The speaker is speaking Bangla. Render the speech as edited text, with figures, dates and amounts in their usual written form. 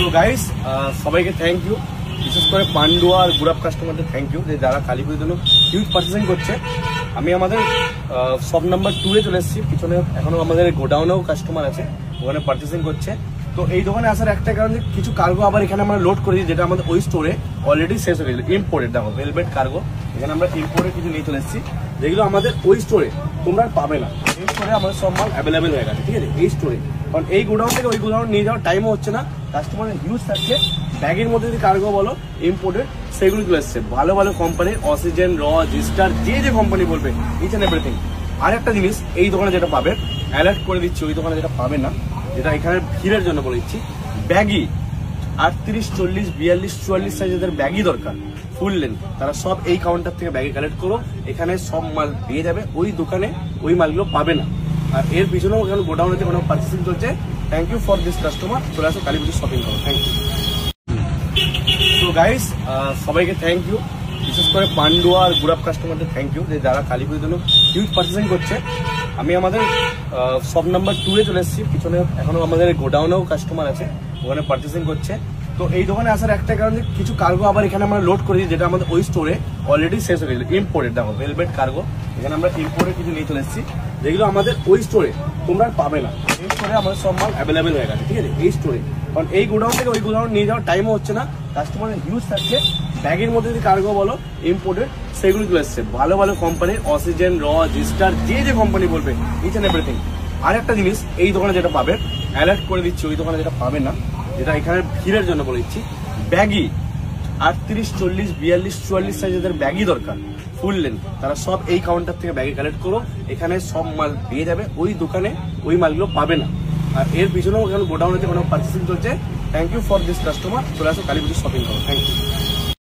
তো গাইস সবাইকে থ্যাংক ইউ, বিশেষ করে পান্ডুয়া আর গুড়াপ কাস্টমারদের থ্যাংক ইউ যে যারা কালী পুজোর জন্য হিউজ পার্চেসিং করছে। আমি আমাদের শপ নাম্বার 2 এ চলে এসেছি, পিছনে এখনো আমাদের গোডাউনেও কাস্টমার আছে, ওখানে পার্চেসিং করছে। তো এই দোকানে আসার একটা কারণ যে কিছু কার্গো আবার এখানে আমরা লোড করেছি, যেটা আমাদের ওই স্টোরে অলরেডি শেষ হয়ে গেছিল। ইম্পোর্টেড, দেখো ভেলভেট কার্গো, এখানে আমরা ইম্পোর্টেড কিছু নিয়ে চলে এসেছি, যেগুলো আমাদের ওই স্টোরে তোমরা পাবে না। এই স্টোরে আমাদের সব মাল অ্যাভেলেবেল হয়ে গেছে, ঠিক আছে, এই স্টোরে। কারণ এই গোডাউন থেকে ওই গোডাউন নিয়ে যাওয়ার টাইমও হচ্ছে না, কাস্টমারের হিউজ থাকছে। ব্যাগের মধ্যে যদি কার্গো বলো ইম্পোর্টেড, সেগুলো চলে এসছে ভালো ভালো কোম্পানির, অক্সিজেন, র, জিস্টার, যে কোম্পানি বলবে, ইচ অ্যান্ড এভরিথিং। আর একটা জিনিস এই দোকানে যেটা পাবে, অ্যালার্ট করে দিচ্ছি, ওই দোকানে যেটা পাবে না, যেটা এখানে ভিড়ের জন্য বলে দিচ্ছি, ব্যাগি 38, 40, 42, 44 সাইজের ব্যাগই দরকার, ফুল লেন্থ, তারা সব এই কাউন্টার থেকে ব্যাগে কালেক্ট করো। এখানে সব মাল পেয়ে যাবে, ওই দোকানে ওই মালগুলো পাবে না। আর এর পিছনেও এখানে গোডাউনেতে কোনো পার্চেসিং চলছে। Thank you for this customer, চলে আসো কালী পুজো শপিং করো, থ্যাংক ইউ। তো গাইস সবাইকে থ্যাংক ইউ, বিশেষ করে পান্ডুয়া আর গুড়াপ কাস্টমারদের থ্যাংক ইউ যে যারা কালী পুজোর জন্য হিউজ পার্চেসিং করছে। আমি আমাদের শপ নাম্বার 2 এ চলে এসেছি, পিছনে এখনো আমাদের গোডাউনেও কাস্টমার আছে, ওখানে পার্চেসিং করছে। তো এই দোকানে আসার একটা কারণ যে কিছু কার্গো আবার এখানে আমরা লোড করেছি, যেটা আমাদের ওই স্টোরে অলরেডি শেষ হয়ে গেছিল। ইম্পোর্টেড, দেখো ভেলভেট কার্গো, এখানে আমরা ইম্পোর্টেড কিছু নিয়ে চলে এসেছি, যেগুলো আমাদের ওই স্টোরে তোমরা পাবে না। এই স্টোরে আমাদের সব মাল অ্যাভেলেবেল হয়ে গেছে, ঠিক আছে, এই স্টোরে। কারণ এই গোডাউন থেকে ওই গোডাউন নিয়ে যাওয়ার টাইমও হচ্ছে না, কাস্টমারের হিউজ থাকছে। ব্যাগের মধ্যে যদি কার্গো বলো ইম্পোর্টেড, সেগুলো চলে এসছে ভালো ভালো কোম্পানির, অক্সিজেন, র, জিস্টার, যে কোম্পানি বলবে, ইচ অ্যান্ড এভরিথিং। আর একটা জিনিস এই দোকানে যেটা পাবে, অ্যালার্ট করে দিচ্ছি, ওই দোকানে যেটা পাবে না, যেটা এখানে ভিড়ের জন্য বলে দিচ্ছি, ব্যাগি 38, 40, 42, 44 সাইজের ব্যাগই দরকার, ফুল লেন্থ, তারা সব এই কাউন্টার থেকে ব্যাগে কালেক্ট করো। এখানে সব মাল পেয়ে যাবে, ওই দোকানে ওই মালগুলো পাবে না। আর এর পিছনেও এখানে গোডাউনেতে কোনো পার্চেসিং চলছে। Thank you for this customer, চলে আসো কালী পুজো শপিং করো, থ্যাংক ইউ।